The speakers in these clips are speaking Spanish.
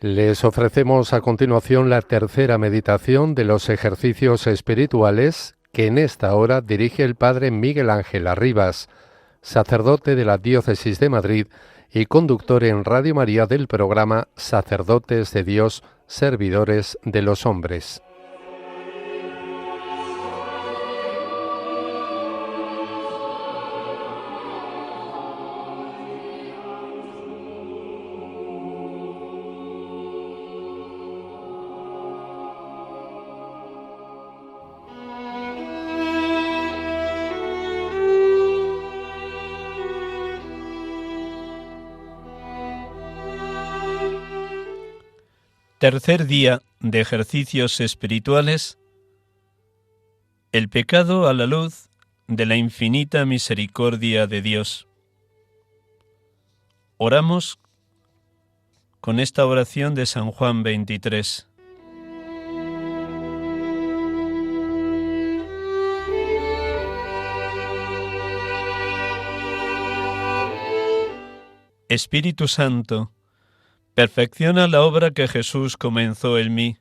Les ofrecemos a continuación la tercera meditación de los ejercicios espirituales que en esta hora dirige el Padre Miguel Ángel Arribas, sacerdote de la Diócesis de Madrid y conductor en Radio María del programa Sacerdotes de Dios, Servidores de los Hombres. Tercer día de ejercicios espirituales. El pecado a la luz de la infinita misericordia de Dios. Oramos con esta oración de San Juan 23. Espíritu Santo, perfecciona la obra que Jesús comenzó en mí.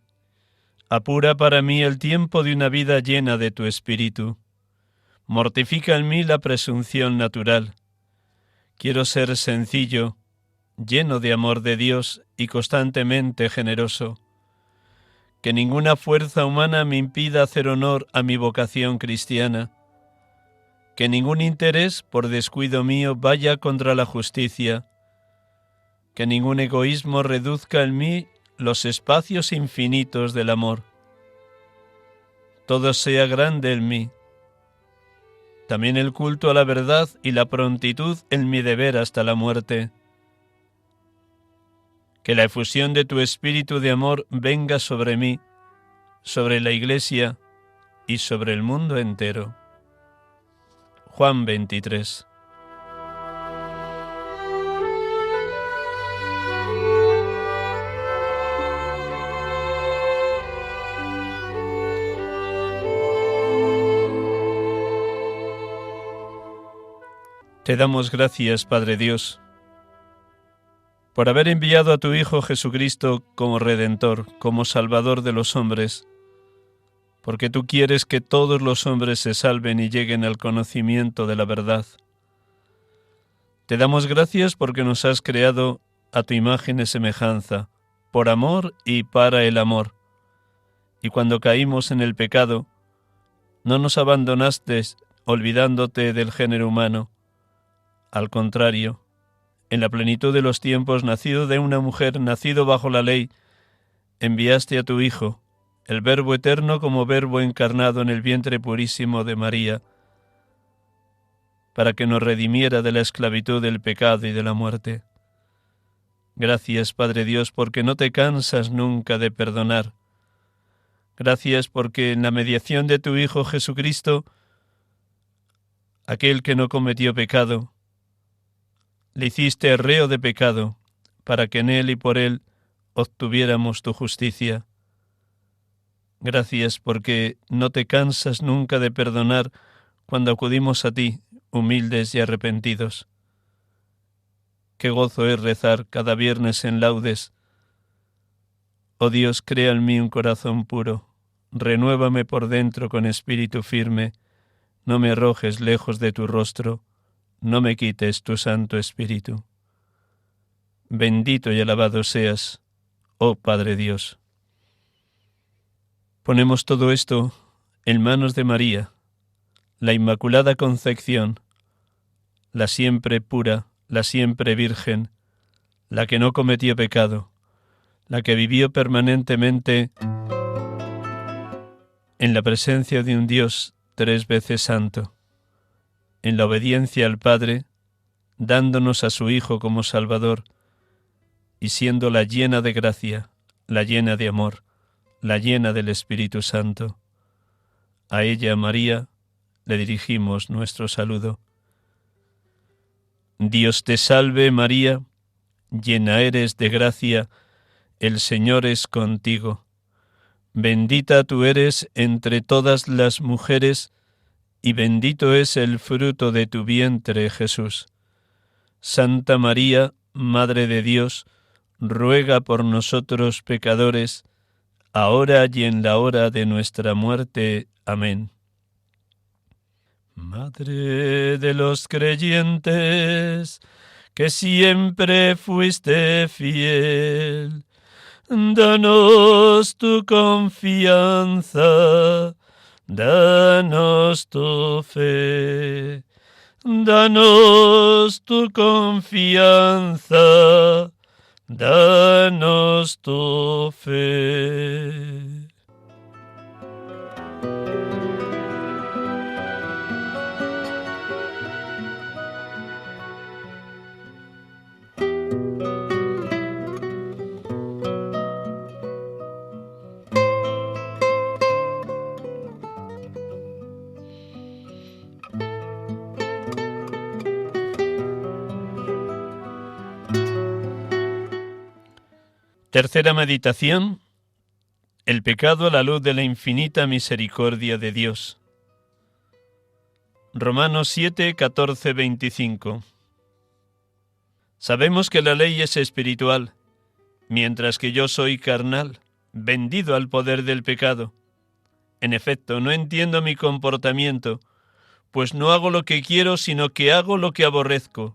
Apura para mí el tiempo de una vida llena de tu Espíritu. Mortifica en mí la presunción natural. Quiero ser sencillo, lleno de amor de Dios y constantemente generoso. Que ninguna fuerza humana me impida hacer honor a mi vocación cristiana. Que ningún interés por descuido mío vaya contra la justicia. Que ningún egoísmo reduzca en mí los espacios infinitos del amor. Todo sea grande en mí. También el culto a la verdad y la prontitud en mi deber hasta la muerte. Que la efusión de tu espíritu de amor venga sobre mí, sobre la Iglesia y sobre el mundo entero. Juan 23. Te damos gracias, Padre Dios, por haber enviado a tu Hijo Jesucristo como Redentor, como Salvador de los hombres, porque tú quieres que todos los hombres se salven y lleguen al conocimiento de la verdad. Te damos gracias porque nos has creado a tu imagen y semejanza, por amor y para el amor. Y cuando caímos en el pecado, no nos abandonaste olvidándote del género humano. Al contrario, en la plenitud de los tiempos, nacido de una mujer, nacido bajo la ley, enviaste a tu Hijo, el Verbo eterno como Verbo encarnado en el vientre purísimo de María, para que nos redimiera de la esclavitud del pecado y de la muerte. Gracias, Padre Dios, porque no te cansas nunca de perdonar. Gracias porque en la mediación de tu Hijo Jesucristo, aquel que no cometió pecado, le hiciste reo de pecado, para que en él y por él obtuviéramos tu justicia. Gracias porque no te cansas nunca de perdonar cuando acudimos a ti, humildes y arrepentidos. Qué gozo es rezar cada viernes en laudes. Oh Dios, crea en mí un corazón puro, renuévame por dentro con espíritu firme, no me arrojes lejos de tu rostro, no me quites tu Santo Espíritu. Bendito y alabado seas, oh Padre Dios. Ponemos todo esto en manos de María, la Inmaculada Concepción, la siempre pura, la siempre virgen, la que no cometió pecado, la que vivió permanentemente en la presencia de un Dios 3 veces santo, en la obediencia al Padre, dándonos a su Hijo como Salvador, y siendo la llena de gracia, la llena de amor, la llena del Espíritu Santo. A ella, María, le dirigimos nuestro saludo. Dios te salve, María, llena eres de gracia, el Señor es contigo. Bendita tú eres entre todas las mujeres, y bendito es el fruto de tu vientre, Jesús. Santa María, Madre de Dios, ruega por nosotros pecadores, ahora y en la hora de nuestra muerte. Amén. Madre de los creyentes, que siempre fuiste fiel, danos tu confianza, danos tu fe, danos tu confianza, danos tu fe. Tercera meditación: el pecado a la luz de la infinita misericordia de Dios. Romanos 7, 14, 25. Sabemos que la ley es espiritual, mientras que yo soy carnal, vendido al poder del pecado. En efecto, no entiendo mi comportamiento, pues no hago lo que quiero, sino que hago lo que aborrezco.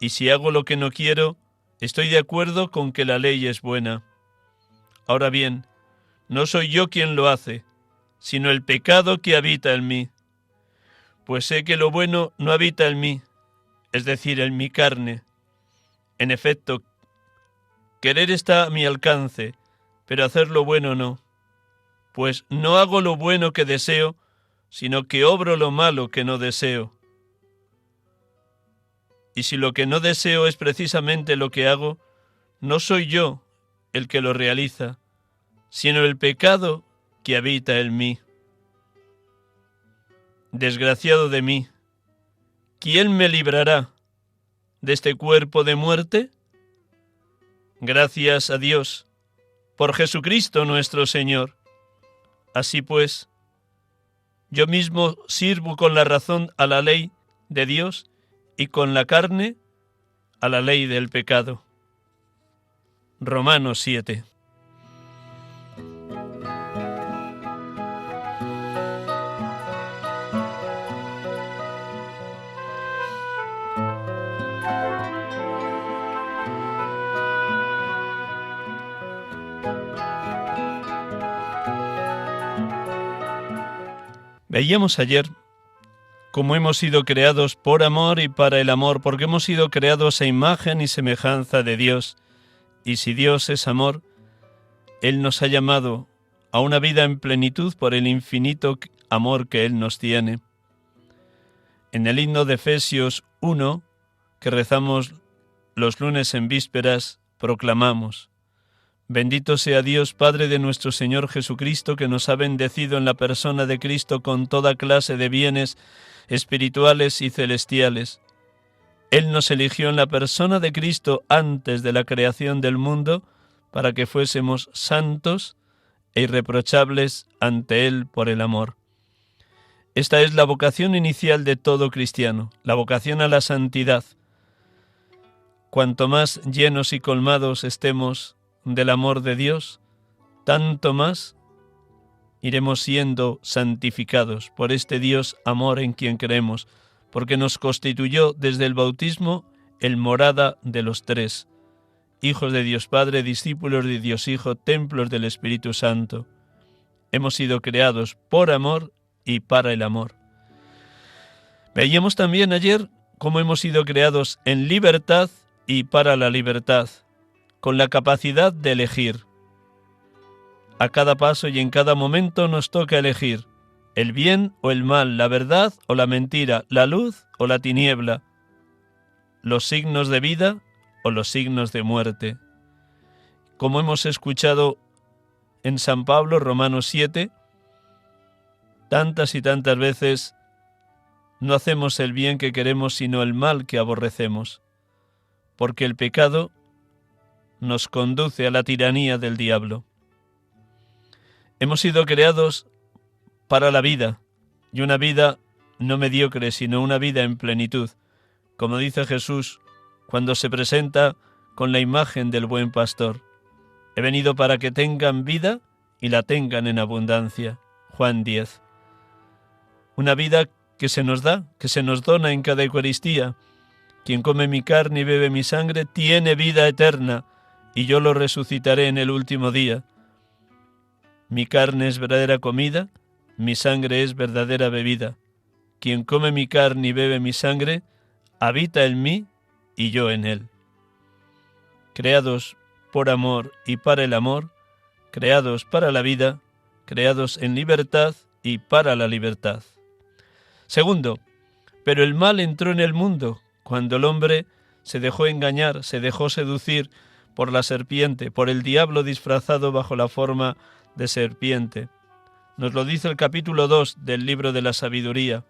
Y si hago lo que no quiero, estoy de acuerdo con que la ley es buena. Ahora bien, no soy yo quien lo hace, sino el pecado que habita en mí. Pues sé que lo bueno no habita en mí, es decir, en mi carne. En efecto, querer está a mi alcance, pero hacer lo bueno no. Pues no hago lo bueno que deseo, sino que obro lo malo que no deseo. Y si lo que no deseo es precisamente lo que hago, no soy yo el que lo realiza, sino el pecado que habita en mí. Desgraciado de mí, ¿quién me librará de este cuerpo de muerte? Gracias a Dios, por Jesucristo nuestro Señor. Así pues, yo mismo sirvo con la razón a la ley de Dios y con la carne a la ley del pecado. Romanos 7. Veíamos ayer cómo hemos sido creados por amor y para el amor, porque hemos sido creados a imagen y semejanza de Dios. Y si Dios es amor, Él nos ha llamado a una vida en plenitud por el infinito amor que Él nos tiene. En el himno de Efesios 1, que rezamos los lunes en vísperas, proclamamos: Bendito sea Dios, Padre de nuestro Señor Jesucristo, que nos ha bendecido en la persona de Cristo con toda clase de bienes espirituales y celestiales. Él nos eligió en la persona de Cristo antes de la creación del mundo para que fuésemos santos e irreprochables ante Él por el amor. Esta es la vocación inicial de todo cristiano, la vocación a la santidad. Cuanto más llenos y colmados estemos del amor de Dios, tanto más iremos siendo santificados por este Dios amor en quien creemos, porque nos constituyó desde el bautismo el morada de los tres, hijos de Dios Padre, discípulos de Dios Hijo, templos del Espíritu Santo. Hemos sido creados por amor y para el amor. Veíamos también ayer cómo hemos sido creados en libertad y para la libertad, con la capacidad de elegir. A cada paso y en cada momento nos toca elegir el bien o el mal, la verdad o la mentira, la luz o la tiniebla, los signos de vida o los signos de muerte. Como hemos escuchado en San Pablo, Romanos 7, tantas y tantas veces no hacemos el bien que queremos, sino el mal que aborrecemos, porque el pecado nos conduce a la tiranía del diablo. Hemos sido creados para la vida, y una vida no mediocre, sino una vida en plenitud, como dice Jesús cuando se presenta con la imagen del buen pastor. He venido para que tengan vida y la tengan en abundancia. Juan 10. Una vida que se nos da, que se nos dona en cada Eucaristía. Quien come mi carne y bebe mi sangre tiene vida eterna, y yo lo resucitaré en el último día. Mi carne es verdadera comida, mi sangre es verdadera bebida. Quien come mi carne y bebe mi sangre, habita en mí y yo en él. Creados por amor y para el amor, creados para la vida, creados en libertad y para la libertad. Segundo, pero el mal entró en el mundo cuando el hombre se dejó engañar, se dejó seducir por la serpiente, por el diablo disfrazado bajo la forma de serpiente. Nos lo dice el capítulo 2 del libro de la sabiduría.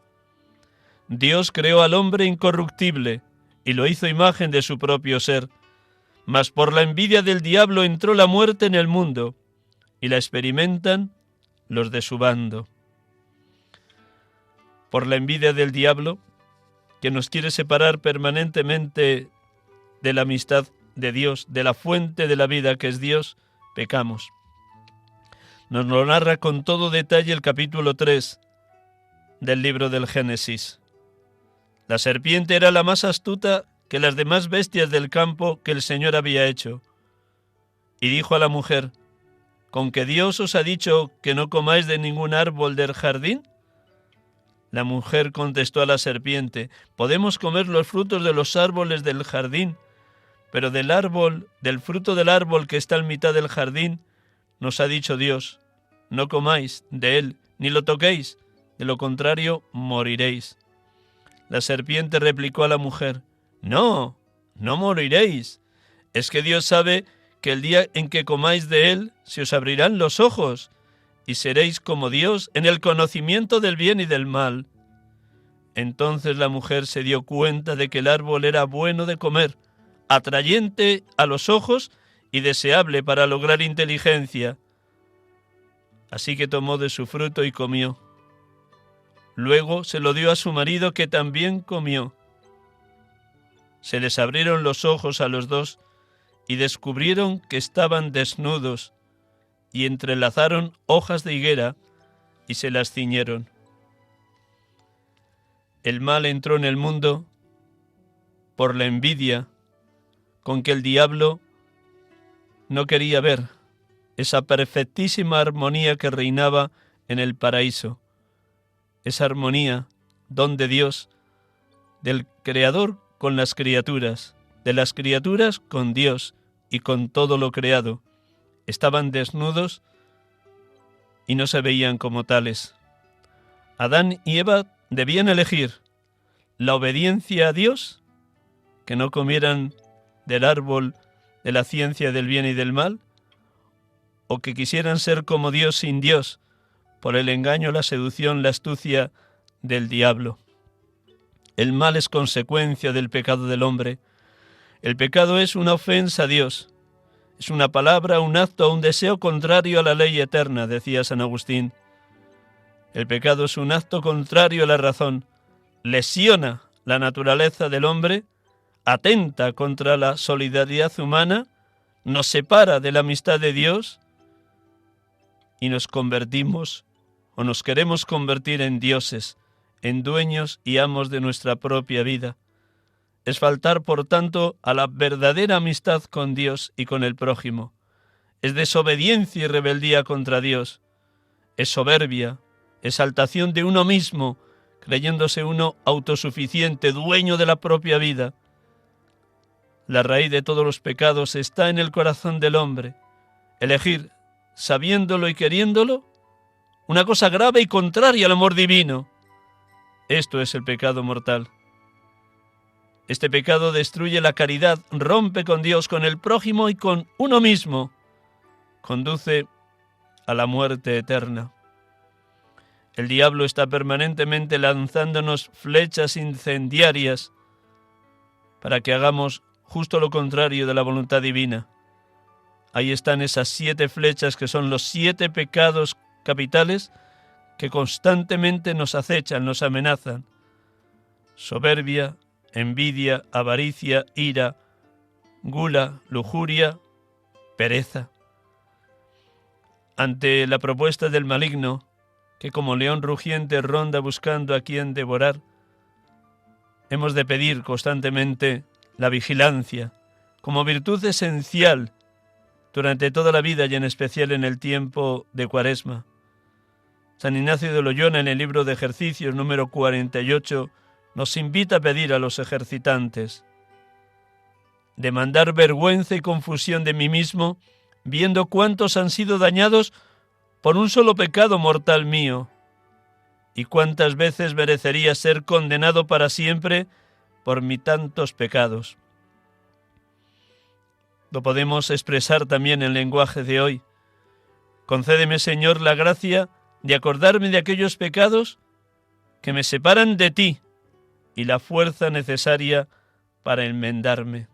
Dios creó al hombre incorruptible y lo hizo imagen de su propio ser, mas por la envidia del diablo entró la muerte en el mundo y la experimentan los de su bando. Por la envidia del diablo, que nos quiere separar permanentemente de la amistad de Dios, de la fuente de la vida que es Dios, pecamos. Nos lo narra con todo detalle el capítulo 3 del libro del Génesis. La serpiente era la más astuta que las demás bestias del campo que el Señor había hecho. Y dijo a la mujer, ¿con que Dios os ha dicho que no comáis de ningún árbol del jardín? La mujer contestó a la serpiente, podemos comer los frutos de los árboles del jardín, pero del fruto del árbol que está en mitad del jardín, nos ha dicho Dios, no comáis de él, ni lo toquéis, de lo contrario moriréis. La serpiente replicó a la mujer, no moriréis, es que Dios sabe que el día en que comáis de él, se os abrirán los ojos, y seréis como Dios en el conocimiento del bien y del mal. Entonces la mujer se dio cuenta de que el árbol era bueno de comer, atrayente a los ojos y deseable para lograr inteligencia. Así que tomó de su fruto y comió. Luego se lo dio a su marido, que también comió. Se les abrieron los ojos a los dos y descubrieron que estaban desnudos, y entrelazaron hojas de higuera y se las ciñeron. El mal entró en el mundo por la envidia con que el diablo no quería ver esa perfectísima armonía que reinaba en el paraíso, esa armonía, don de Dios, del Creador con las criaturas, de las criaturas con Dios y con todo lo creado. Estaban desnudos y no se veían como tales. Adán y Eva debían elegir la obediencia a Dios, que no comieran del árbol de la ciencia del bien y del mal, o que quisieran ser como Dios sin Dios, por el engaño, la seducción, la astucia del diablo. El mal es consecuencia del pecado del hombre. El pecado es una ofensa a Dios. Es una palabra, un acto, un deseo contrario a la ley eterna, decía San Agustín. El pecado es un acto contrario a la razón. Lesiona la naturaleza del hombre, atenta contra la solidaridad humana, nos separa de la amistad de Dios y nos convertimos o nos queremos convertir en dioses, en dueños y amos de nuestra propia vida. Es faltar, por tanto, a la verdadera amistad con Dios y con el prójimo. Es desobediencia y rebeldía contra Dios. Es soberbia, exaltación de uno mismo, creyéndose uno autosuficiente, dueño de la propia vida. La raíz de todos los pecados está en el corazón del hombre. Elegir, sabiéndolo y queriéndolo, una cosa grave y contraria al amor divino. Esto es el pecado mortal. Este pecado destruye la caridad, rompe con Dios, con el prójimo y con uno mismo. Conduce a la muerte eterna. El diablo está permanentemente lanzándonos flechas incendiarias para que hagamos justo lo contrario de la voluntad divina. Ahí están esas 7 flechas que son los 7 pecados capitales que constantemente nos acechan, nos amenazan. Soberbia, envidia, avaricia, ira, gula, lujuria, pereza. Ante la propuesta del maligno, que como león rugiente ronda buscando a quien devorar, hemos de pedir constantemente la vigilancia como virtud esencial durante toda la vida y en especial en el tiempo de Cuaresma. San Ignacio de Loyola, en el libro de ejercicios número 48, nos invita a pedir a los ejercitantes: demandar vergüenza y confusión de mí mismo, viendo cuántos han sido dañados por un solo pecado mortal mío, y cuántas veces merecería ser condenado para siempre por mis tantos pecados. Lo podemos expresar también en el lenguaje de hoy. Concédeme, Señor, la gracia de acordarme de aquellos pecados que me separan de ti y la fuerza necesaria para enmendarme.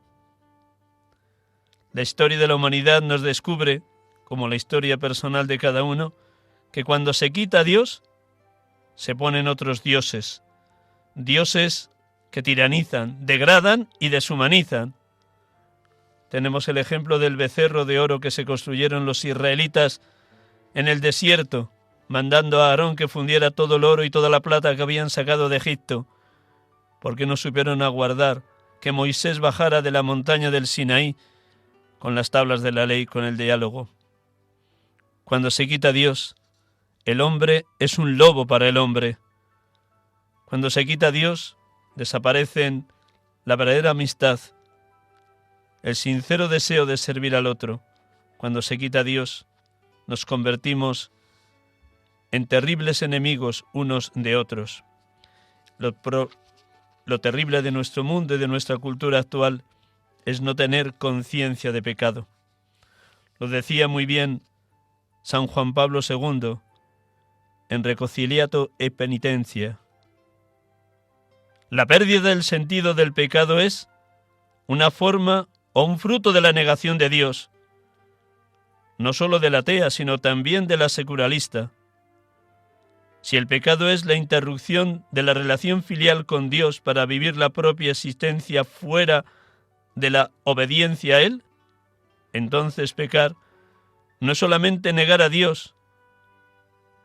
La historia de la humanidad nos descubre, como la historia personal de cada uno, que cuando se quita a Dios, se ponen otros dioses, dioses que tiranizan, degradan y deshumanizan. Tenemos el ejemplo del becerro de oro que se construyeron los israelitas en el desierto, mandando a Aarón que fundiera todo el oro y toda la plata que habían sacado de Egipto, porque no supieron aguardar que Moisés bajara de la montaña del Sinaí con las tablas de la ley, con el diálogo. Cuando se quita Dios, el hombre es un lobo para el hombre. Cuando se quita Dios, desaparecen la verdadera amistad, el sincero deseo de servir al otro. Cuando se quita Dios, nos convertimos en terribles enemigos unos de otros. Lo terrible de nuestro mundo y de nuestra cultura actual es no tener conciencia de pecado. Lo decía muy bien San Juan Pablo II en Reconciliato e Penitencia. La pérdida del sentido del pecado es una forma o un fruto de la negación de Dios, no solo de la atea, sino también de la secularista. Si el pecado es la interrupción de la relación filial con Dios para vivir la propia existencia fuera de la obediencia a Él, entonces pecar no es solamente negar a Dios.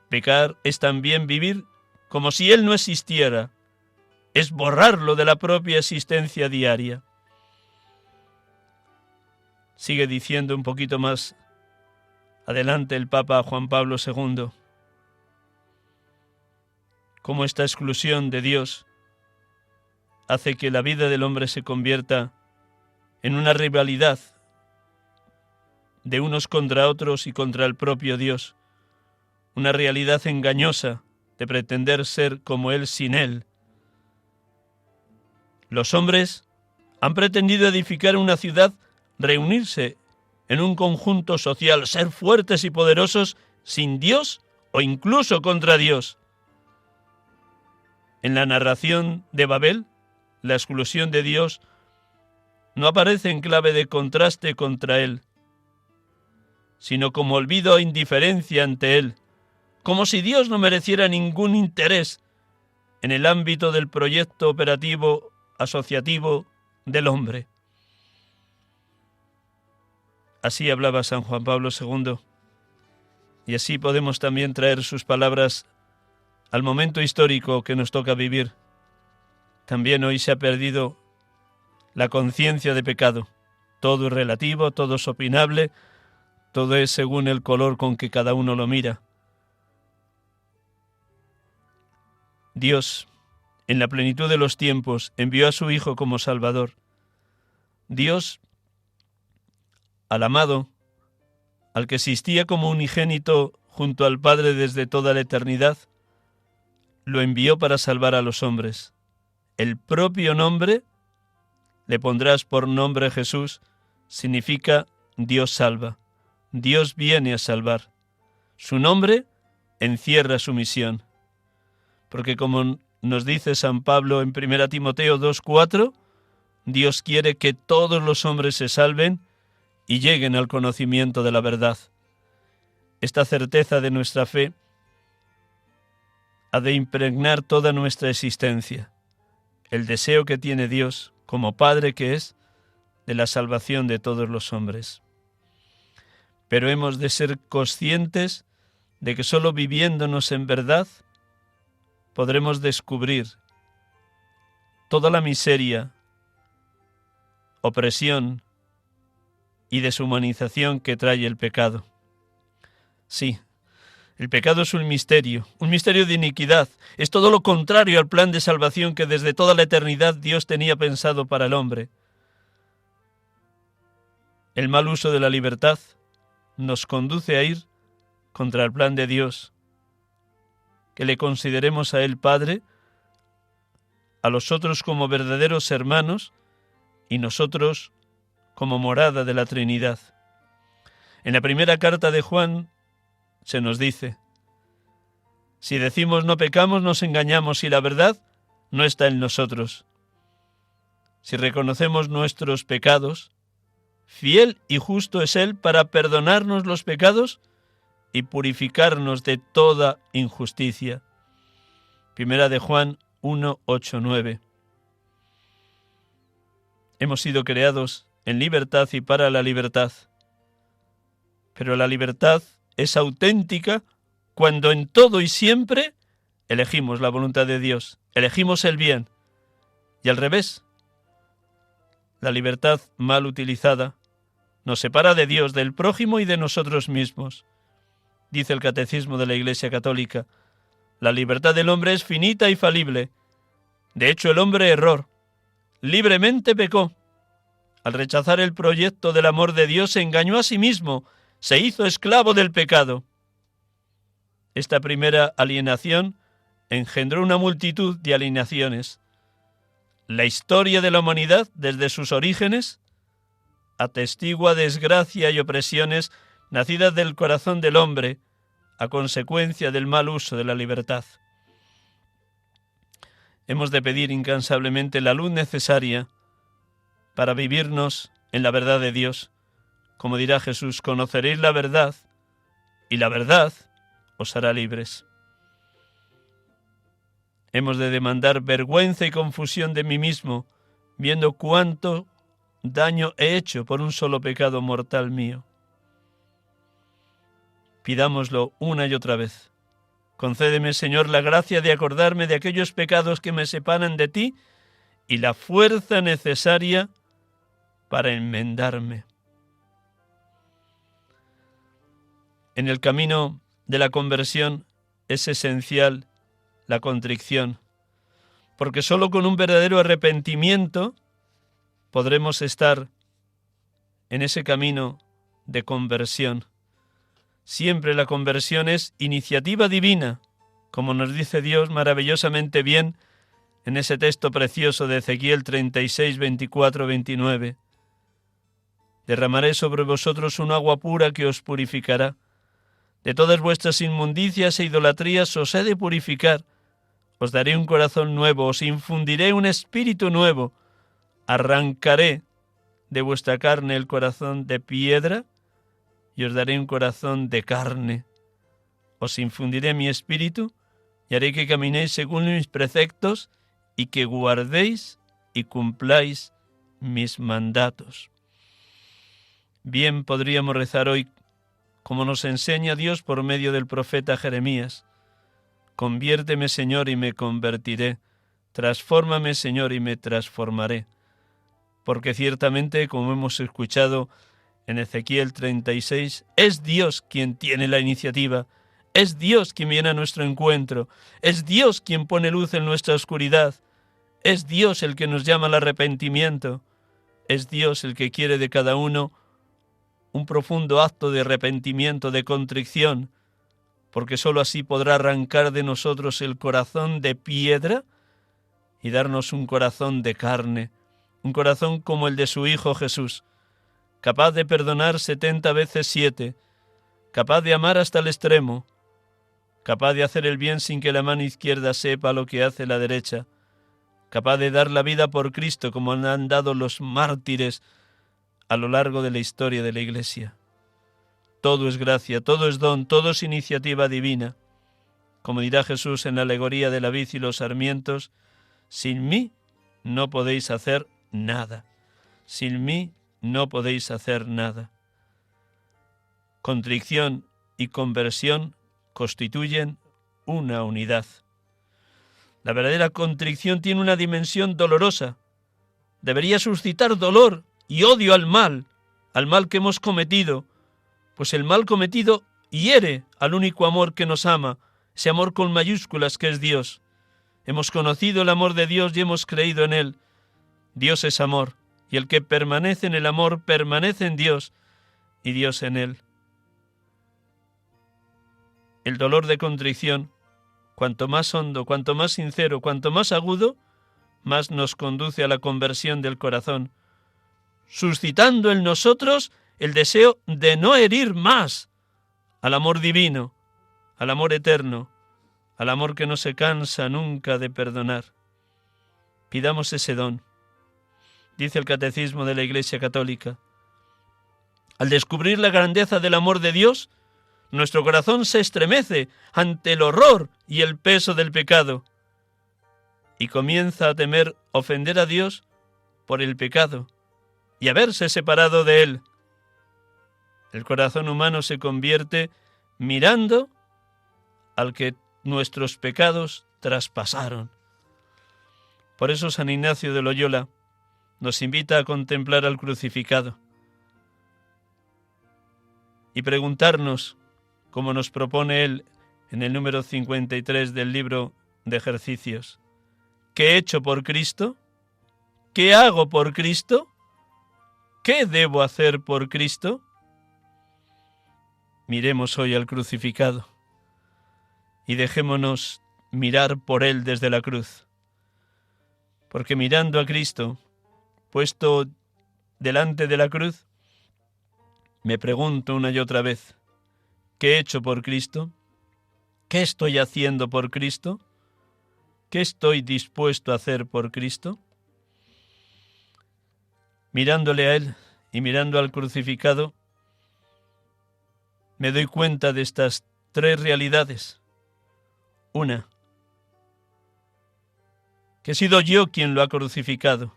Pecar es también vivir como si Él no existiera, es borrarlo de la propia existencia diaria. Sigue diciendo un poquito más adelante el Papa Juan Pablo II, cómo esta exclusión de Dios hace que la vida del hombre se convierta en una rivalidad de unos contra otros y contra el propio Dios, una realidad engañosa de pretender ser como Él sin Él. Los hombres han pretendido edificar una ciudad, reunirse en un conjunto social, ser fuertes y poderosos sin Dios o incluso contra Dios. En la narración de Babel, la exclusión de Dios no aparece en clave de contraste contra Él, sino como olvido e indiferencia ante Él, como si Dios no mereciera ningún interés en el ámbito del proyecto operativo asociativo del hombre. Así hablaba San Juan Pablo II, y así podemos también traer sus palabras al momento histórico que nos toca vivir. También hoy se ha perdido la conciencia de pecado. Todo es relativo, todo es opinable, todo es según el color con que cada uno lo mira. Dios, en la plenitud de los tiempos, envió a su Hijo como Salvador. Dios, al amado, al que existía como unigénito junto al Padre desde toda la eternidad, lo envió para salvar a los hombres. El propio nombre, le pondrás por nombre Jesús, significa Dios salva. Dios viene a salvar. Su nombre encierra su misión. Porque como nos dice San Pablo en 1 Timoteo 2:4, Dios quiere que todos los hombres se salven y lleguen al conocimiento de la verdad. Esta certeza de nuestra fe ha de impregnar toda nuestra existencia. El deseo que tiene Dios, como Padre que es, de la salvación de todos los hombres. Pero hemos de ser conscientes de que solo viviéndonos en verdad podremos descubrir toda la miseria, opresión y deshumanización que trae el pecado. Sí, el pecado es un misterio de iniquidad. Es todo lo contrario al plan de salvación que desde toda la eternidad Dios tenía pensado para el hombre. El mal uso de la libertad nos conduce a ir contra el plan de Dios. Que le consideremos a Él Padre, a los otros como verdaderos hermanos y nosotros como morada de la Trinidad. En la primera carta de Juan se nos dice: si decimos no pecamos, nos engañamos y la verdad no está en nosotros. Si reconocemos nuestros pecados, fiel y justo es Él para perdonarnos los pecados y purificarnos de toda injusticia. Primera de Juan 1, 8, 9. Hemos sido creados en libertad y para la libertad. Pero la libertad es auténtica cuando en todo y siempre elegimos la voluntad de Dios, elegimos el bien. Y al revés, la libertad mal utilizada nos separa de Dios, del prójimo y de nosotros mismos. Dice el Catecismo de la Iglesia Católica: la libertad del hombre es finita y falible. De hecho, el hombre erró, libremente pecó. Al rechazar el proyecto del amor de Dios, se engañó a sí mismo, se hizo esclavo del pecado. Esta primera alienación engendró una multitud de alienaciones. La historia de la humanidad, desde sus orígenes, atestigua desgracia y opresiones nacidas del corazón del hombre a consecuencia del mal uso de la libertad. Hemos de pedir incansablemente la luz necesaria para vivirnos en la verdad de Dios. Como dirá Jesús: conoceréis la verdad y la verdad os hará libres. Hemos de demandar vergüenza y confusión de mí mismo, viendo cuánto daño he hecho por un solo pecado mortal mío. Pidámoslo una y otra vez. Concédeme, Señor, la gracia de acordarme de aquellos pecados que me separan de ti y la fuerza necesaria para enmendarme. En el camino de la conversión es esencial la contrición, porque solo con un verdadero arrepentimiento podremos estar en ese camino de conversión. Siempre la conversión es iniciativa divina, como nos dice Dios maravillosamente bien en ese texto precioso de Ezequiel 36, 24, 29. Derramaré sobre vosotros un agua pura que os purificará. De todas vuestras inmundicias e idolatrías os he de purificar. Os daré un corazón nuevo, os infundiré un espíritu nuevo. Arrancaré de vuestra carne el corazón de piedra y os daré un corazón de carne. Os infundiré mi espíritu y haré que caminéis según mis preceptos y que guardéis y cumpláis mis mandatos. Bien podríamos rezar hoy como nos enseña Dios por medio del profeta Jeremías: conviérteme, Señor, y me convertiré. Transfórmame, Señor, y me transformaré. Porque ciertamente, como hemos escuchado en Ezequiel 36, es Dios quien tiene la iniciativa, es Dios quien viene a nuestro encuentro, es Dios quien pone luz en nuestra oscuridad, es Dios el que nos llama al arrepentimiento, es Dios el que quiere de cada uno un profundo acto de arrepentimiento, de contrición, porque sólo así podrá arrancar de nosotros el corazón de piedra y darnos un corazón de carne, un corazón como el de su Hijo Jesús, capaz de perdonar 70 veces 7, capaz de amar hasta el extremo, capaz de hacer el bien sin que la mano izquierda sepa lo que hace la derecha, capaz de dar la vida por Cristo como han dado los mártires a lo largo de la historia de la Iglesia. Todo es gracia, todo es don, todo es iniciativa divina. Como dirá Jesús en la alegoría de la vid y los sarmientos: sin mí no podéis hacer nada. sin mí no podéis hacer nada. Contrición y conversión constituyen una unidad. La verdadera contrición tiene una dimensión dolorosa. Debería suscitar dolor y odio al mal que hemos cometido, pues el mal cometido hiere al único amor que nos ama, ese amor con mayúsculas que es Dios. Hemos conocido el amor de Dios y hemos creído en Él. Dios es amor, y el que permanece en el amor permanece en Dios, y Dios en Él. El dolor de contrición, cuanto más hondo, cuanto más sincero, cuanto más agudo, más nos conduce a la conversión del corazón, suscitando en nosotros el deseo de no herir más al amor divino, al amor eterno, al amor que no se cansa nunca de perdonar. Pidamos ese don. Dice el Catecismo de la Iglesia Católica: al descubrir la grandeza del amor de Dios, nuestro corazón se estremece ante el horror y el peso del pecado y comienza a temer ofender a Dios por el pecado y a verse separado de Él. El corazón humano se convierte mirando al que nuestros pecados traspasaron. Por eso San Ignacio de Loyola nos invita a contemplar al crucificado y preguntarnos, como nos propone él en el número 53 del libro de ejercicios: ¿qué he hecho por Cristo? ¿Qué hago por Cristo? ¿Qué debo hacer por Cristo? Miremos hoy al crucificado y dejémonos mirar por Él desde la cruz. Porque mirando a Cristo, puesto delante de la cruz, me pregunto una y otra vez: ¿qué he hecho por Cristo? ¿Qué estoy haciendo por Cristo? ¿Qué estoy dispuesto a hacer por Cristo? Mirándole a Él y mirando al crucificado, me doy cuenta de estas tres realidades. Una, que he sido yo quien lo ha crucificado,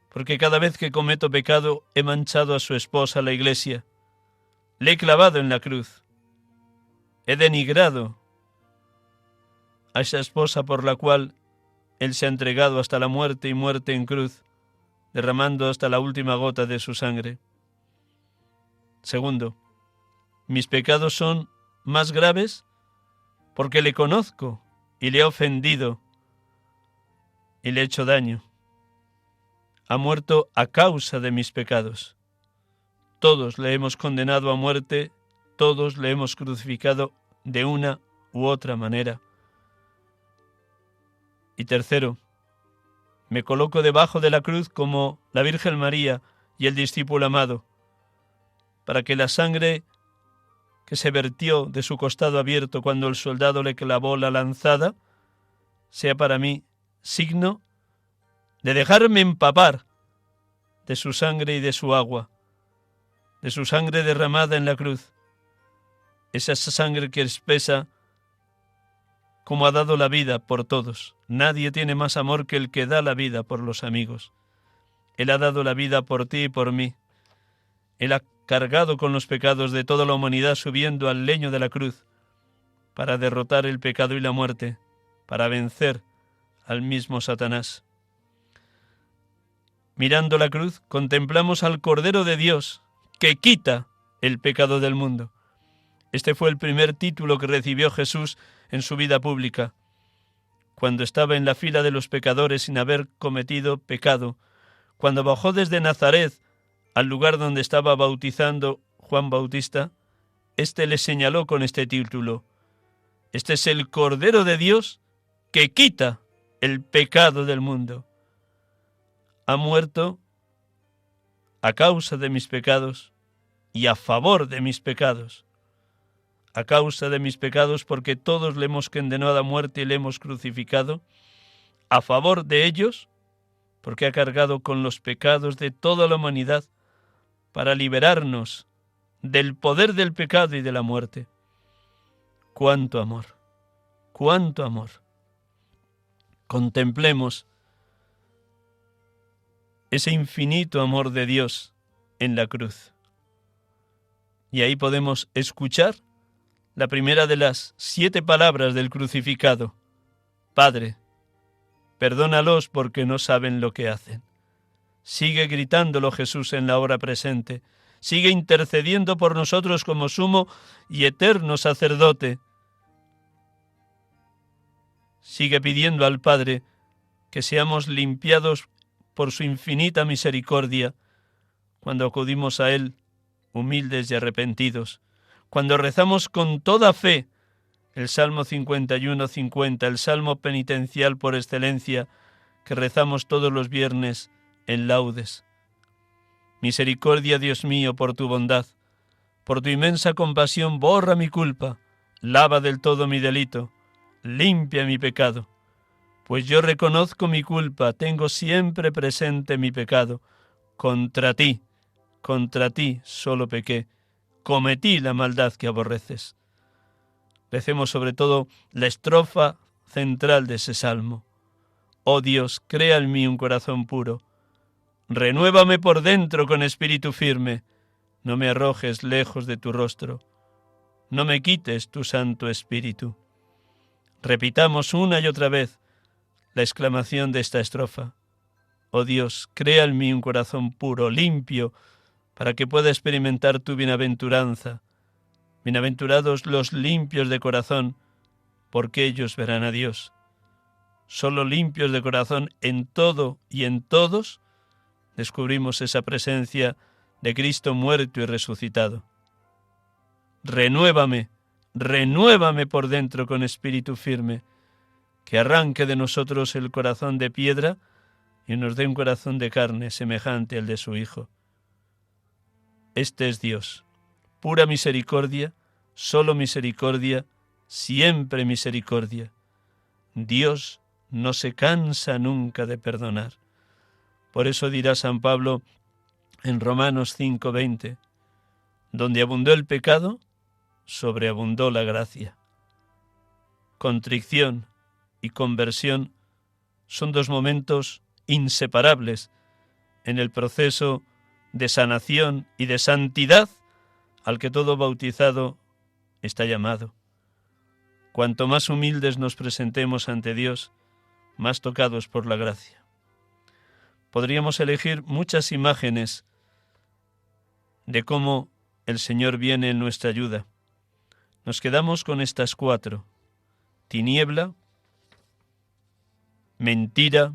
porque cada vez que cometo pecado he manchado a su esposa, la Iglesia, le he clavado en la cruz, he denigrado a esa esposa por la cual Él se ha entregado hasta la muerte y muerte en cruz, derramando hasta la última gota de su sangre. Segundo, mis pecados son más graves porque le conozco y le he ofendido y le he hecho daño. Ha muerto a causa de mis pecados. Todos le hemos condenado a muerte, todos le hemos crucificado de una u otra manera. Y tercero, me coloco debajo de la cruz como la Virgen María y el discípulo amado, para que la sangre que se vertió de su costado abierto cuando el soldado le clavó la lanzada sea para mí signo de dejarme empapar de su sangre y de su agua, de su sangre derramada en la cruz, esa sangre que expresa cómo ha dado la vida por todos. Nadie tiene más amor que el que da la vida por los amigos. Él ha dado la vida por ti y por mí. Él ha cargado con los pecados de toda la humanidad subiendo al leño de la cruz para derrotar el pecado y la muerte, para vencer al mismo Satanás. Mirando la cruz, contemplamos al Cordero de Dios que quita el pecado del mundo. Este fue el primer título que recibió Jesús en su vida pública. Cuando estaba en la fila de los pecadores sin haber cometido pecado, cuando bajó desde Nazaret al lugar donde estaba bautizando Juan Bautista, éste le señaló con este título: este es el Cordero de Dios que quita el pecado del mundo. Ha muerto a causa de mis pecados y a favor de mis pecados. A causa de mis pecados, porque todos le hemos condenado a muerte y le hemos crucificado. A favor de ellos, porque ha cargado con los pecados de toda la humanidad para liberarnos del poder del pecado y de la muerte. ¡Cuánto amor! ¡Cuánto amor! Contemplemos ese infinito amor de Dios en la cruz. Y ahí podemos escuchar la primera de las 7 palabras del crucificado: Padre, perdónalos porque no saben lo que hacen. Sigue gritándolo Jesús en la hora presente. Sigue intercediendo por nosotros como sumo y eterno sacerdote. Sigue pidiendo al Padre que seamos limpiados por su infinita misericordia cuando acudimos a Él humildes y arrepentidos, cuando rezamos con toda fe el Salmo 51-50, el Salmo penitencial por excelencia que rezamos todos los viernes en laudes. Misericordia, Dios mío, por tu bondad, por tu inmensa compasión, borra mi culpa, lava del todo mi delito, limpia mi pecado. Pues yo reconozco mi culpa, tengo siempre presente mi pecado. Contra ti solo pequé, cometí la maldad que aborreces. Recemos sobre todo la estrofa central de ese salmo. Oh Dios, crea en mí un corazón puro. Renuévame por dentro con espíritu firme. No me arrojes lejos de tu rostro. No me quites tu santo espíritu. Repitamos una y otra vez la exclamación de esta estrofa. Oh Dios, crea en mí un corazón puro, limpio, para que pueda experimentar tu bienaventuranza. Bienaventurados los limpios de corazón, porque ellos verán a Dios. Solo limpios de corazón en todo y en todos descubrimos esa presencia de Cristo muerto y resucitado. Renuévame por dentro con espíritu firme, que arranque de nosotros el corazón de piedra y nos dé un corazón de carne semejante al de su Hijo. Este es Dios, pura misericordia, solo misericordia, siempre misericordia. Dios no se cansa nunca de perdonar. Por eso dirá San Pablo en Romanos 5:20, donde abundó el pecado, sobreabundó la gracia. Contrición y conversión son 2 momentos inseparables en el proceso de sanación y de santidad al que todo bautizado está llamado. Cuanto más humildes nos presentemos ante Dios, más tocados por la gracia. Podríamos elegir muchas imágenes de cómo el Señor viene en nuestra ayuda. Nos quedamos con estas 4: tiniebla, mentira,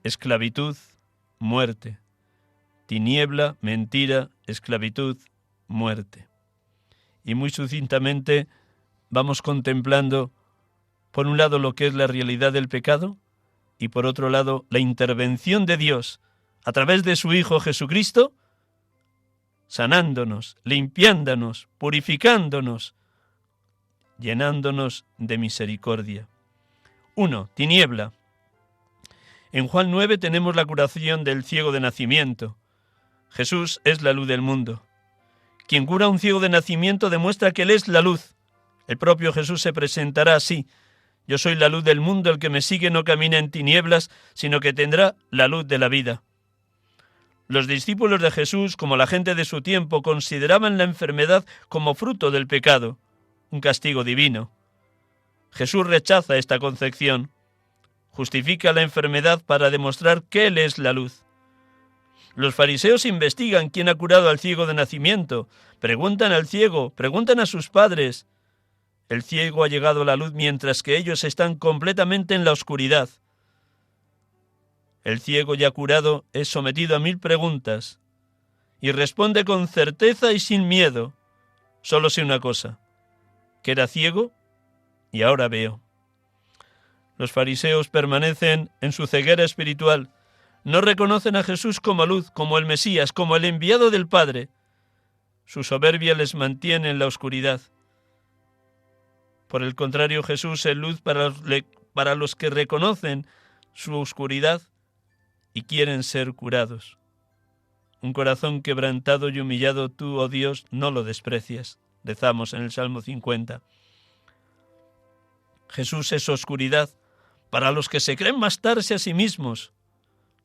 esclavitud, muerte. Tiniebla, mentira, esclavitud, muerte. Y muy sucintamente vamos contemplando, por un lado, lo que es la realidad del pecado y por otro lado, la intervención de Dios a través de su Hijo Jesucristo, sanándonos, limpiándonos, purificándonos, llenándonos de misericordia. 1. Tiniebla. En Juan 9 tenemos la curación del ciego de nacimiento. Jesús es la luz del mundo. Quien cura a un ciego de nacimiento demuestra que Él es la luz. El propio Jesús se presentará así: yo soy la luz del mundo, el que me sigue no camina en tinieblas, sino que tendrá la luz de la vida. Los discípulos de Jesús, como la gente de su tiempo, consideraban la enfermedad como fruto del pecado, un castigo divino. Jesús rechaza esta concepción. Justifica la enfermedad para demostrar que Él es la luz. Los fariseos investigan quién ha curado al ciego de nacimiento. Preguntan al ciego, preguntan a sus padres. El ciego ha llegado a la luz mientras que ellos están completamente en la oscuridad. El ciego ya curado es sometido a 1000 preguntas y responde con certeza y sin miedo. Solo sé una cosa, que era ciego y ahora veo. Los fariseos permanecen en su ceguera espiritual. No reconocen a Jesús como luz, como el Mesías, como el enviado del Padre. Su soberbia les mantiene en la oscuridad. Por el contrario, Jesús es luz para los que reconocen su oscuridad y quieren ser curados. Un corazón quebrantado y humillado tú, oh Dios, no lo desprecias. Rezamos en el Salmo 50. Jesús es oscuridad para los que se creen bastarse a sí mismos,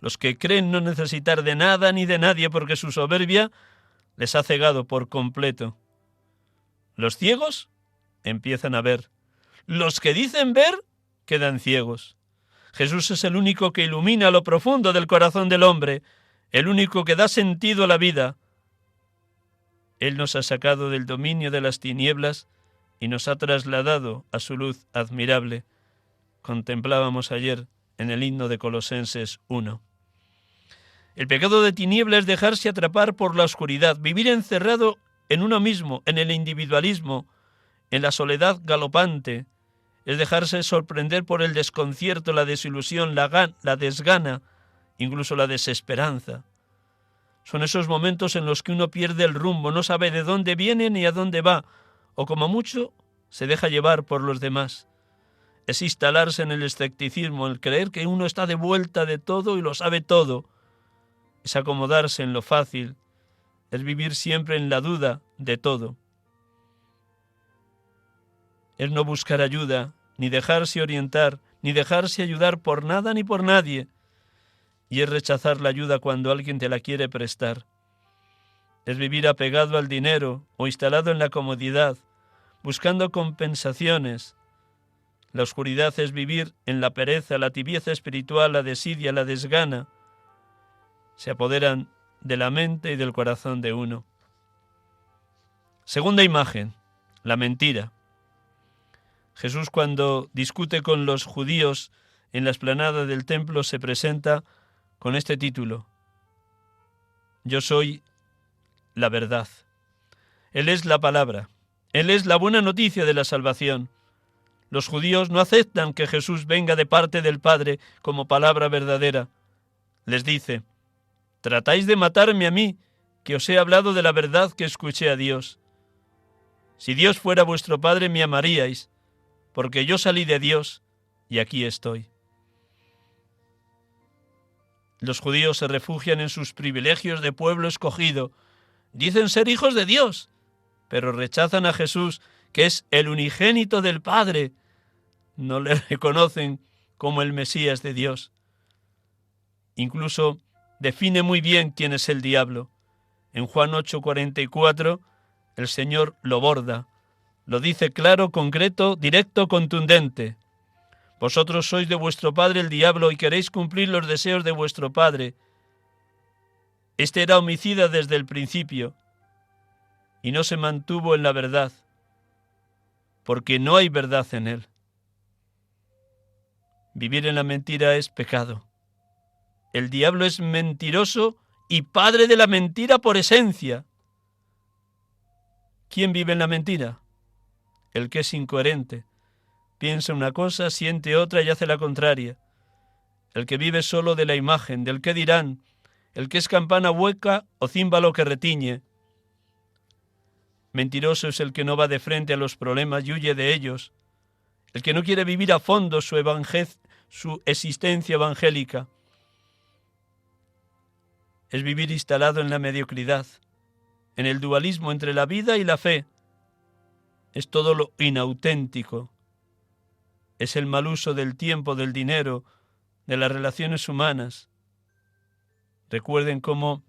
los que creen no necesitar de nada ni de nadie porque su soberbia les ha cegado por completo. Los ciegos empiezan a ver. Los que dicen ver quedan ciegos. Jesús es el único que ilumina lo profundo del corazón del hombre, el único que da sentido a la vida. Él nos ha sacado del dominio de las tinieblas y nos ha trasladado a su luz admirable. Contemplábamos ayer en el himno de Colosenses 1. El pecado de tiniebla es dejarse atrapar por la oscuridad, vivir encerrado en uno mismo, en el individualismo, en la soledad galopante. Es dejarse sorprender por el desconcierto, la desilusión, la desgana, incluso la desesperanza. Son esos momentos en los que uno pierde el rumbo, no sabe de dónde viene ni a dónde va, o como mucho se deja llevar por los demás. Es instalarse en el escepticismo, el creer que uno está de vuelta de todo y lo sabe todo. Es acomodarse en lo fácil, es vivir siempre en la duda de todo. Es no buscar ayuda, ni dejarse orientar, ni dejarse ayudar por nada ni por nadie. Y es rechazar la ayuda cuando alguien te la quiere prestar. Es vivir apegado al dinero o instalado en la comodidad, buscando compensaciones. La oscuridad es vivir en la pereza, la tibieza espiritual, la desidia, la desgana. Se apoderan de la mente y del corazón de uno. Segunda imagen, la mentira. Jesús, cuando discute con los judíos en la explanada del templo, se presenta con este título: Yo soy la verdad. Él es la palabra. Él es la buena noticia de la salvación. Los judíos no aceptan que Jesús venga de parte del Padre como palabra verdadera. Les dice: tratáis de matarme a mí, que os he hablado de la verdad que escuché a Dios. Si Dios fuera vuestro Padre, me amaríais, porque yo salí de Dios y aquí estoy. Los judíos se refugian en sus privilegios de pueblo escogido. Dicen ser hijos de Dios, pero rechazan a Jesús, que es el unigénito del Padre. No le reconocen como el Mesías de Dios. Incluso define muy bien quién es el diablo. En Juan 8:44, el Señor lo borda. Lo dice claro, concreto, directo, contundente. Vosotros sois de vuestro padre el diablo y queréis cumplir los deseos de vuestro padre. Este era homicida desde el principio y no se mantuvo en la verdad, porque no hay verdad en él. Vivir en la mentira es pecado. El diablo es mentiroso y padre de la mentira por esencia. ¿Quién vive en la mentira? El que es incoherente. Piensa una cosa, siente otra y hace la contraria. El que vive solo de la imagen, del qué dirán, el que es campana hueca o címbalo que retiñe. Mentiroso es el que no va de frente a los problemas y huye de ellos, el que no quiere vivir a fondo su existencia evangélica. Es vivir instalado en la mediocridad, en el dualismo entre la vida y la fe. Es todo lo inauténtico. Es el mal uso del tiempo, del dinero, de las relaciones humanas. Recuerden cómo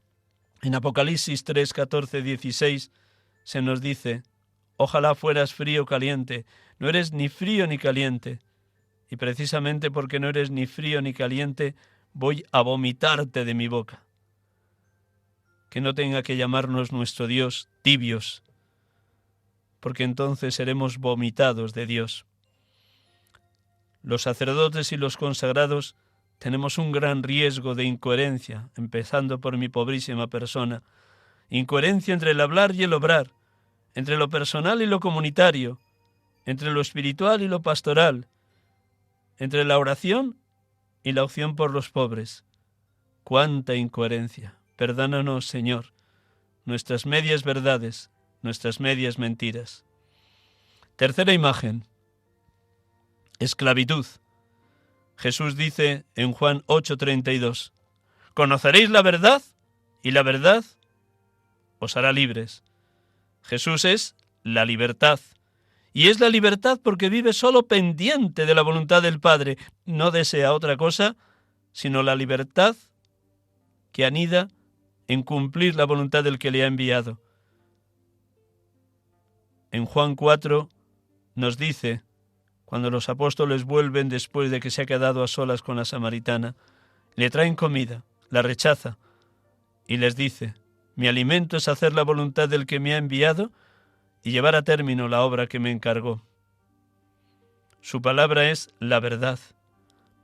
en Apocalipsis 3, 14, 16 se nos dice: ojalá fueras frío o caliente. No eres ni frío ni caliente. Y precisamente porque no eres ni frío ni caliente, voy a vomitarte de mi boca. Que no tenga que llamarnos nuestro Dios tibios, porque entonces seremos vomitados de Dios. Los sacerdotes y los consagrados tenemos un gran riesgo de incoherencia, empezando por mi pobrísima persona. Incoherencia entre el hablar y el obrar, entre lo personal y lo comunitario, entre lo espiritual y lo pastoral, entre la oración y la opción por los pobres. ¡Cuánta incoherencia! Perdónanos, Señor, nuestras medias verdades, nuestras medias mentiras. Tercera imagen. Esclavitud. Jesús dice en Juan 8:32, conoceréis la verdad y la verdad os hará libres. Jesús es la libertad. Y es la libertad porque vive solo pendiente de la voluntad del Padre. No desea otra cosa sino la libertad que anida en cumplir la voluntad del que le ha enviado. En Juan 4 nos dice, cuando los apóstoles vuelven después de que se ha quedado a solas con la samaritana, le traen comida, la rechaza y les dice: mi alimento es hacer la voluntad del que me ha enviado y llevar a término la obra que me encargó. Su palabra es la verdad,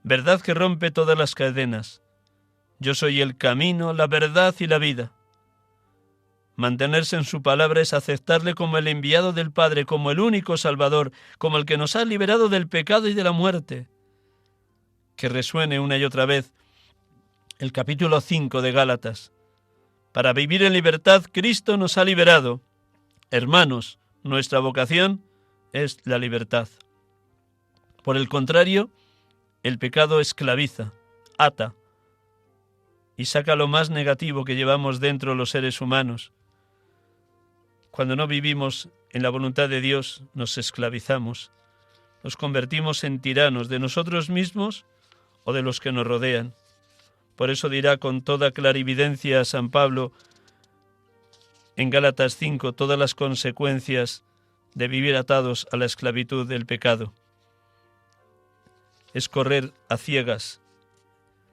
verdad que rompe todas las cadenas. Yo soy el camino, la verdad y la vida. Mantenerse en su palabra es aceptarle como el enviado del Padre, como el único Salvador, como el que nos ha liberado del pecado y de la muerte. Que resuene una y otra vez el capítulo 5 de Gálatas. Para vivir en libertad, Cristo nos ha liberado. Hermanos, nuestra vocación es la libertad. Por el contrario, el pecado esclaviza, ata y saca lo más negativo que llevamos dentro los seres humanos. Cuando no vivimos en la voluntad de Dios, nos esclavizamos, nos convertimos en tiranos de nosotros mismos o de los que nos rodean. Por eso dirá con toda clarividencia San Pablo en Gálatas 5 todas las consecuencias de vivir atados a la esclavitud del pecado. Es correr a ciegas.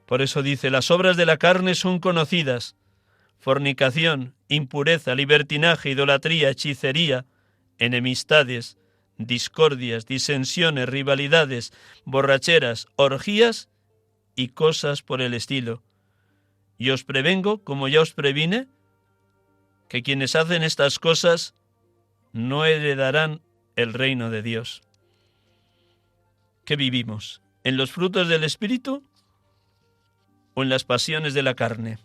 Por eso dice: las obras de la carne son conocidas: fornicación, impureza, libertinaje, idolatría, hechicería, enemistades, discordias, disensiones, rivalidades, borracheras, orgías y cosas por el estilo. Y os prevengo, como ya os previne, que quienes hacen estas cosas no heredarán el reino de Dios. ¿Qué vivimos? ¿En los frutos del Espíritu o en las pasiones de la carne?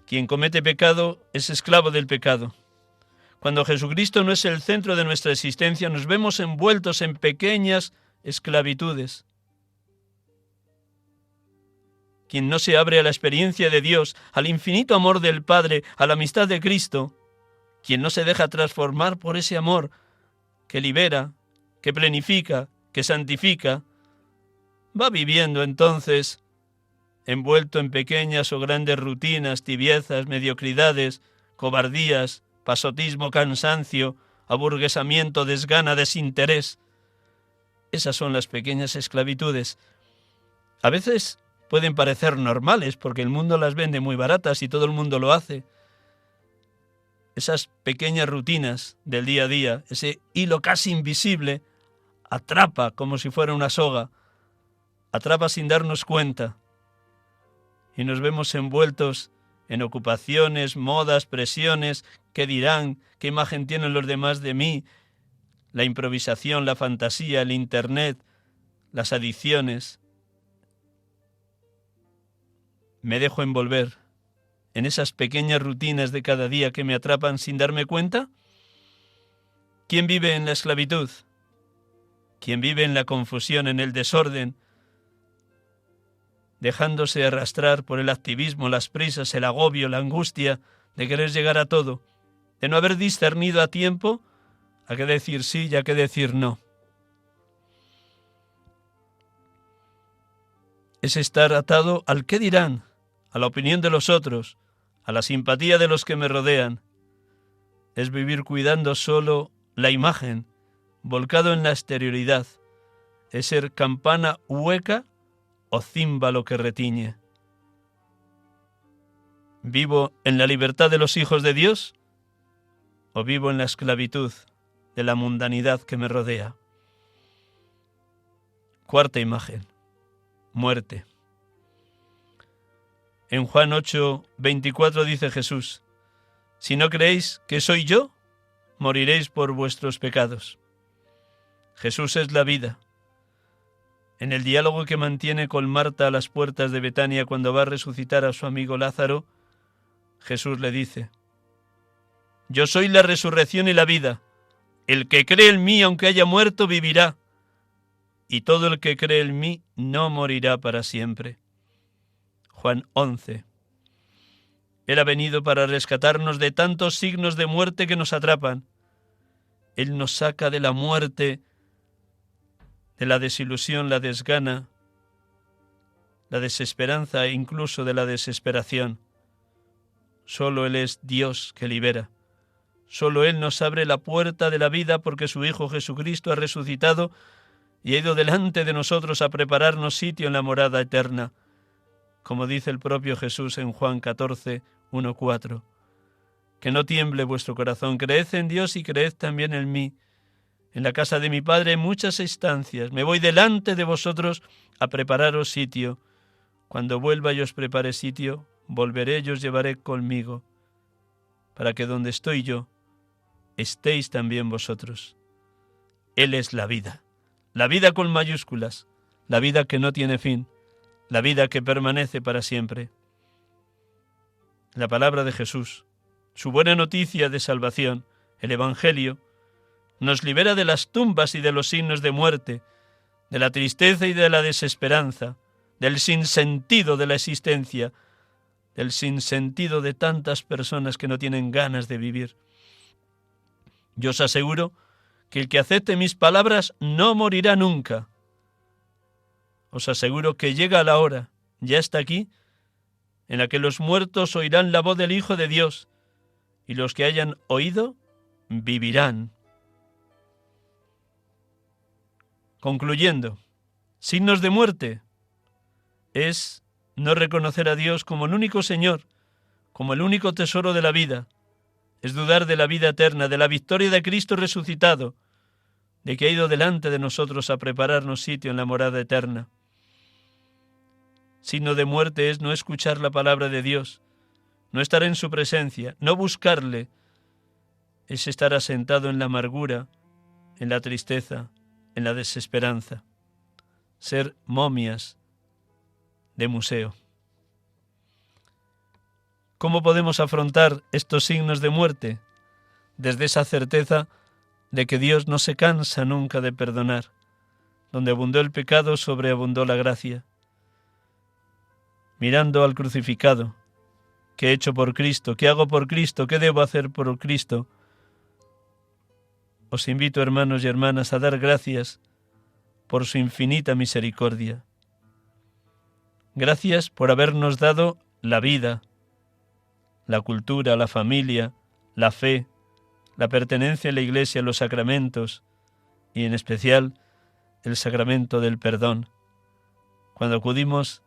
Quien comete pecado es esclavo del pecado. Cuando Jesucristo no es el centro de nuestra existencia, nos vemos envueltos en pequeñas esclavitudes. Quien no se abre a la experiencia de Dios, al infinito amor del Padre, a la amistad de Cristo, quien no se deja transformar por ese amor que libera, que plenifica, que santifica, va viviendo entonces envuelto en pequeñas o grandes rutinas, tibiezas, mediocridades, cobardías, pasotismo, cansancio, aburguesamiento, desgana, desinterés. Esas son las pequeñas esclavitudes. A veces pueden parecer normales porque el mundo las vende muy baratas y todo el mundo lo hace. Esas pequeñas rutinas del día a día, ese hilo casi invisible, atrapa como si fuera una soga, atrapa sin darnos cuenta. Y nos vemos envueltos en ocupaciones, modas, presiones, qué dirán, qué imagen tienen los demás de mí, la improvisación, la fantasía, el internet, las adicciones. Me dejo envolver en esas pequeñas rutinas de cada día que me atrapan sin darme cuenta. ¿Quién vive en la esclavitud? ¿Quién vive en la confusión, en el desorden, dejándose arrastrar por el activismo, las prisas, el agobio, la angustia de querer llegar a todo, de no haber discernido a tiempo a qué decir sí y a qué decir no? Es estar atado al qué dirán, a la opinión de los otros, a la simpatía de los que me rodean. Es vivir cuidando solo la imagen, volcado en la exterioridad. Es ser campana hueca o címbalo que retiñe. ¿Vivo en la libertad de los hijos de Dios o vivo en la esclavitud de la mundanidad que me rodea? Cuarta imagen: muerte. En Juan 8:24 dice Jesús: si no creéis que soy yo, moriréis por vuestros pecados. Jesús es la vida. En el diálogo que mantiene con Marta a las puertas de Betania cuando va a resucitar a su amigo Lázaro, Jesús le dice: yo soy la resurrección y la vida. El que cree en mí, aunque haya muerto, vivirá. Y todo el que cree en mí no morirá para siempre. Juan 11. Él ha venido para rescatarnos de tantos signos de muerte que nos atrapan. Él nos saca de la muerte, de la desilusión, la desgana, la desesperanza e incluso de la desesperación. Solo Él es Dios que libera. Solo Él nos abre la puerta de la vida porque su Hijo Jesucristo ha resucitado y ha ido delante de nosotros a prepararnos sitio en la morada eterna, como dice el propio Jesús en Juan 14, 1-4. Que no tiemble vuestro corazón, creed en Dios y creed también en mí. En la casa de mi Padre hay muchas estancias. Me voy delante de vosotros a prepararos sitio. Cuando vuelva y os prepare sitio, volveré y os llevaré conmigo, para que donde estoy yo, estéis también vosotros. Él es la vida con mayúsculas, la vida que no tiene fin, la vida que permanece para siempre. La palabra de Jesús, su buena noticia de salvación, el Evangelio, nos libera de las tumbas y de los signos de muerte, de la tristeza y de la desesperanza, del sinsentido de la existencia, del sinsentido de tantas personas que no tienen ganas de vivir. Yo os aseguro que el que acepte mis palabras no morirá nunca. Os aseguro que llega la hora, ya está aquí, en la que los muertos oirán la voz del Hijo de Dios, y los que hayan oído vivirán. Concluyendo, signos de muerte es no reconocer a Dios como el único Señor, como el único tesoro de la vida. Es dudar de la vida eterna, de la victoria de Cristo resucitado, de que ha ido delante de nosotros a prepararnos sitio en la morada eterna. Signo de muerte es no escuchar la palabra de Dios, no estar en su presencia, no buscarle. Es estar asentado en la amargura, en la tristeza, en la desesperanza. Ser momias de museo. ¿Cómo podemos afrontar estos signos de muerte? Desde esa certeza de que Dios no se cansa nunca de perdonar. Donde abundó el pecado, sobreabundó la gracia. Mirando al crucificado, ¿qué he hecho por Cristo? ¿Qué hago por Cristo? ¿Qué debo hacer por Cristo? Os invito, hermanos y hermanas, a dar gracias por su infinita misericordia. Gracias por habernos dado la vida, la cultura, la familia, la fe, la pertenencia a la Iglesia, los sacramentos y en especial el sacramento del perdón. Cuando acudimos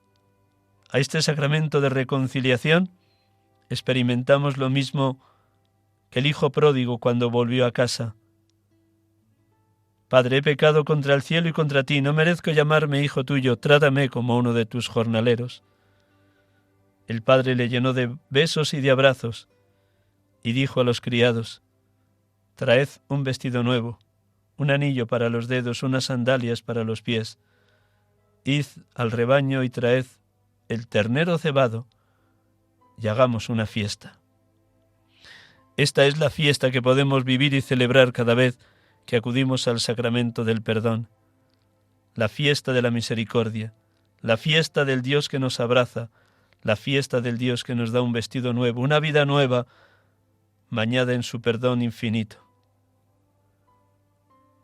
a este sacramento de reconciliación, experimentamos lo mismo que el hijo pródigo cuando volvió a casa. Padre, he pecado contra el cielo y contra ti, no merezco llamarme hijo tuyo, trátame como uno de tus jornaleros. El padre le llenó de besos y de abrazos y dijo a los criados: traed un vestido nuevo, un anillo para los dedos, unas sandalias para los pies. Id al rebaño y traed el ternero cebado y hagamos una fiesta. Esta es la fiesta que podemos vivir y celebrar cada vez que acudimos al sacramento del perdón, la fiesta de la misericordia, la fiesta del Dios que nos abraza, la fiesta del Dios que nos da un vestido nuevo, una vida nueva, bañada en su perdón infinito.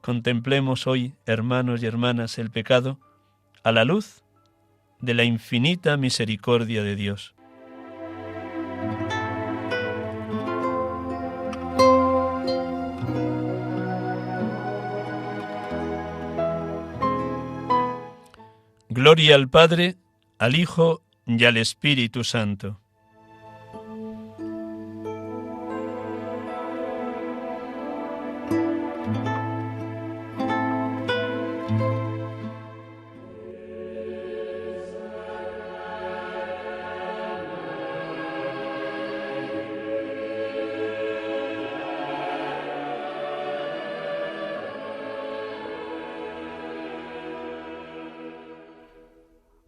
Contemplemos hoy, hermanos y hermanas, el pecado a la luz de la infinita misericordia de Dios. Gloria al Padre, al Hijo y al Espíritu Santo.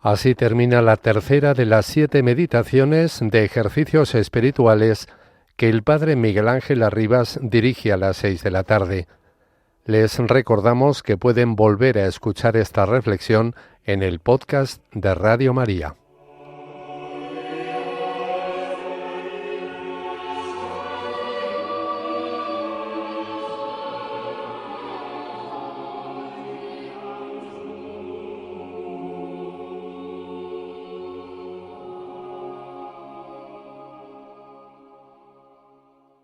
Así termina la tercera de las 7 meditaciones de ejercicios espirituales que el Padre Miguel Ángel Arribas dirige a las 6 de la tarde. Les recordamos que pueden volver a escuchar esta reflexión en el podcast de Radio María.